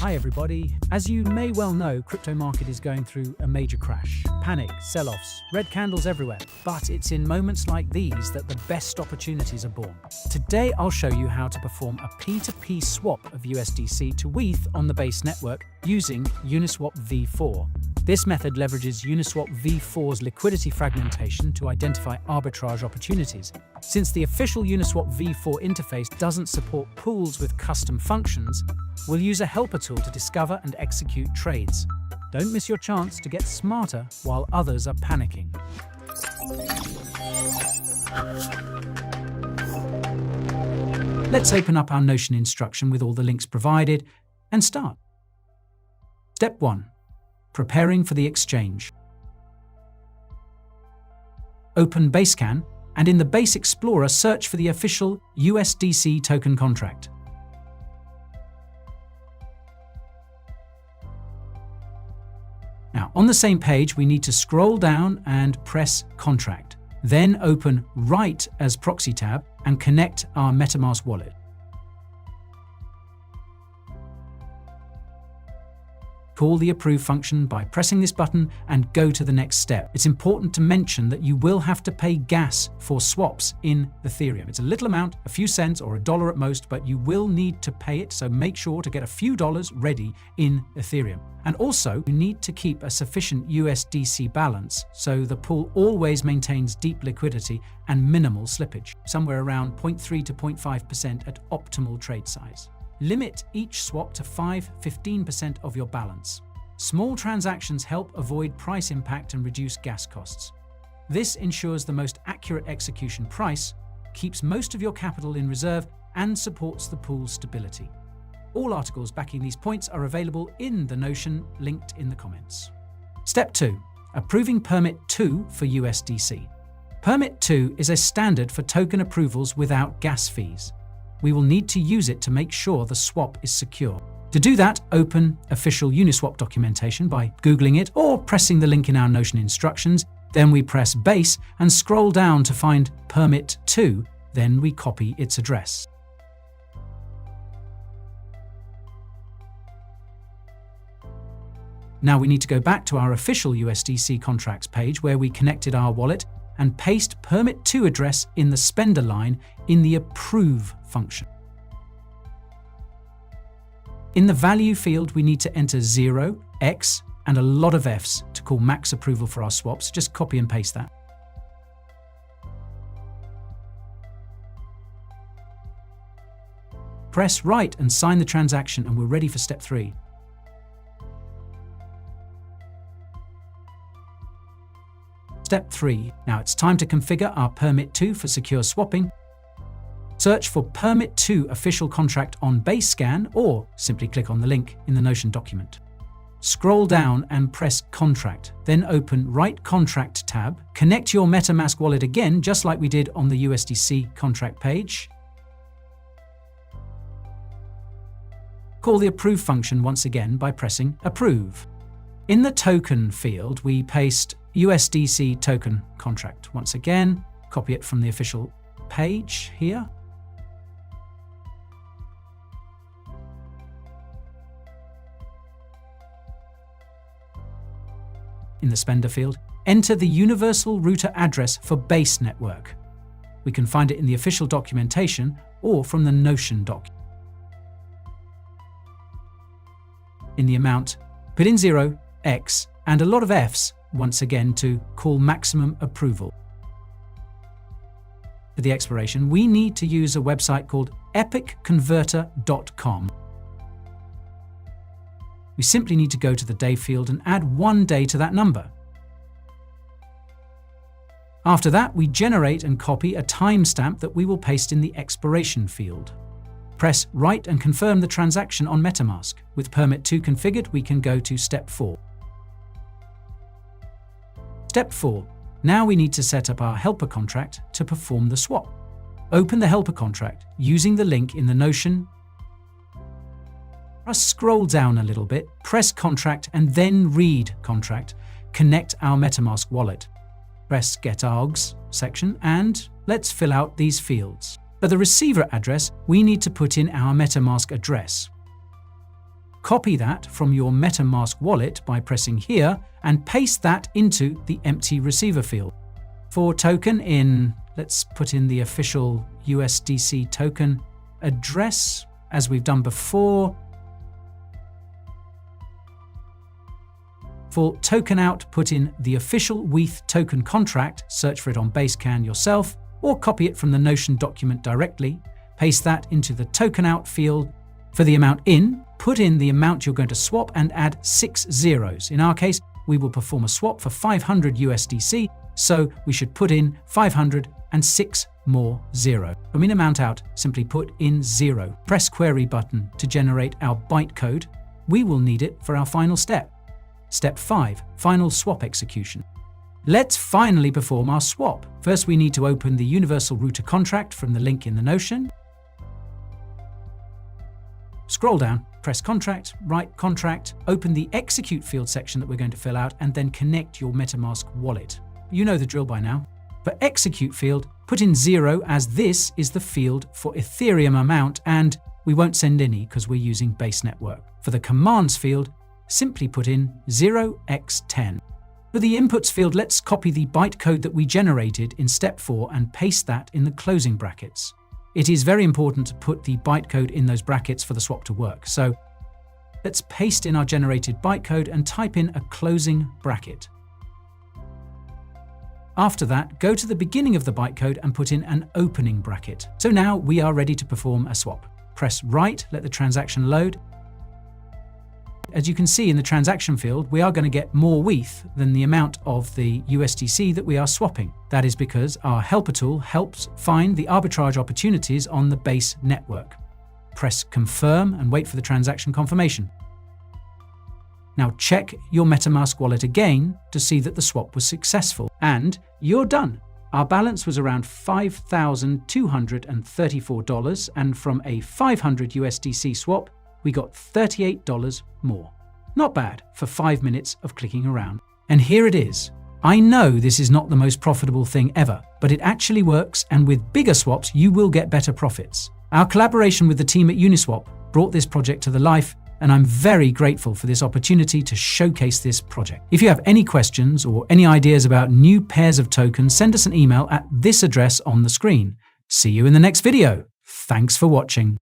Hi everybody. As you may well know, crypto market is going through a major crash. Panic, sell-offs, red candles everywhere. But it's in moments like these that the best opportunities are born. Today I'll show you how to perform a P2P swap of USDC to ETH on the Base network using Uniswap v4. This method leverages Uniswap v4's liquidity fragmentation to identify arbitrage opportunities. Since the official Uniswap v4 interface doesn't support pools with custom functions, we'll use a helper tool to discover and execute trades. Don't miss your chance to get smarter while others are panicking. Let's open up our Notion instruction with all the links provided and start. Step 1. Preparing for the exchange. Open Basescan and in the Base Explorer search for the official USDC token contract. Now, on the same page, we need to scroll down and press Contract. Then open Write as Proxy tab and connect our MetaMask wallet. Call the Approve function by pressing this button and go to the next step. It's important to mention that you will have to pay gas for swaps in Ethereum. It's a little amount, a few cents or $1 at most, but you will need to pay it, so make sure to get a few dollars ready in Ethereum. And also, you need to keep a sufficient USDC balance so the pool always maintains deep liquidity and minimal slippage, somewhere around 0.3 to 0.5% at optimal trade size. Limit each swap to 15% of your balance. Small transactions help avoid price impact and reduce gas costs. This ensures the most accurate execution price, keeps most of your capital in reserve, and supports the pool's stability. All articles backing these points are available in the Notion linked in the comments. Step 2. Approving Permit 2 for USDC. Permit 2 is a standard for token approvals without gas fees. We will need to use it to make sure the swap is secure. To do that, open official Uniswap documentation by Googling it or pressing the link in our Notion instructions. Then we press Base and scroll down to find Permit 2. Then we copy its address. Now we need to go back to our official USDC contracts page where we connected our wallet and paste Permit 2 address in the spender line in the Approve function. In the value field, we need to enter 0, X, and a lot of Fs to call max approval for our swaps. Just copy and paste that. Press Write and sign the transaction, and we're ready for step 3. Step 3. Now it's time to configure our Permit 2 for secure swapping. Search for Permit 2 official contract on Basescan or simply click on the link in the Notion document. Scroll down and press Contract, then open Write Contract tab. Connect your MetaMask wallet again, just like we did on the USDC contract page. Call the Approve function once again by pressing Approve. In the Token field, we paste USDC token contract once again, copy it from the official page here. In the spender field, enter the universal router address for Base network. We can find it in the official documentation or from the Notion doc. In the amount, put in 0, X, and a lot of Fs once again to call maximum approval. For the expiration, we need to use a website called epicconverter.com. We simply need to go to the day field and add 1 day to that number. After that, we generate and copy a timestamp that we will paste in the expiration field. Press Write and confirm the transaction on MetaMask. With Permit 2 configured, we can go to Step 4. Step 4. Now we need to set up our helper contract to perform the swap. Open the helper contract using the link in the Notion. Scroll down a little bit, press Contract and then Read Contract. Connect our MetaMask wallet. Press Get Args section and let's fill out these fields. For the receiver address, we need to put in our MetaMask address. Copy that from your MetaMask wallet by pressing here and paste that into the empty receiver field. For token in, let's put in the official USDC token address, as we've done before. For token out, put in the official WETH token contract, search for it on Basescan yourself, or copy it from the Notion document directly. Paste that into the token out field. For the amount in, put in the amount you're going to swap and add 6 zeros. In our case, we will perform a swap for 500 USDC, so we should put in 500 and 6 more zero. From in amount out, simply put in 0. Press query button to generate our bytecode. We will need it for our final step. Step 5, final swap execution. Let's finally perform our swap. First, we need to open the Universal Router contract from the link in the Notion. Scroll down, press Contract, write Contract, open the Execute field section that we're going to fill out, and then connect your MetaMask wallet. You know the drill by now. For Execute field, put in 0 as this is the field for Ethereum amount, and we won't send any because we're using Base Network. For the Commands field, simply put in 0x10. For the Inputs field, let's copy the bytecode that we generated in step 4 and paste that in the closing brackets. It is very important to put the bytecode in those brackets for the swap to work. So let's paste in our generated bytecode and type in a closing bracket. After that, go to the beginning of the bytecode and put in an opening bracket. So now we are ready to perform a swap. Press Write, let the transaction load. As you can see in the transaction field, we are going to get more WETH than the amount of the USDC that we are swapping. That is because our helper tool helps find the arbitrage opportunities on the Base network. Press Confirm and wait for the transaction confirmation. Now check your MetaMask wallet again to see that the swap was successful. And you're done. Our balance was around $5,234, and from a 500 USDC swap, we got $38 more. Not bad for 5 minutes of clicking around. And here it is. I know this is not the most profitable thing ever, but it actually works, and with bigger swaps, you will get better profits. Our collaboration with the team at Uniswap brought this project to the life, and I'm very grateful for this opportunity to showcase this project. If you have any questions or any ideas about new pairs of tokens, send us an email at this address on the screen. See you in the next video. Thanks for watching.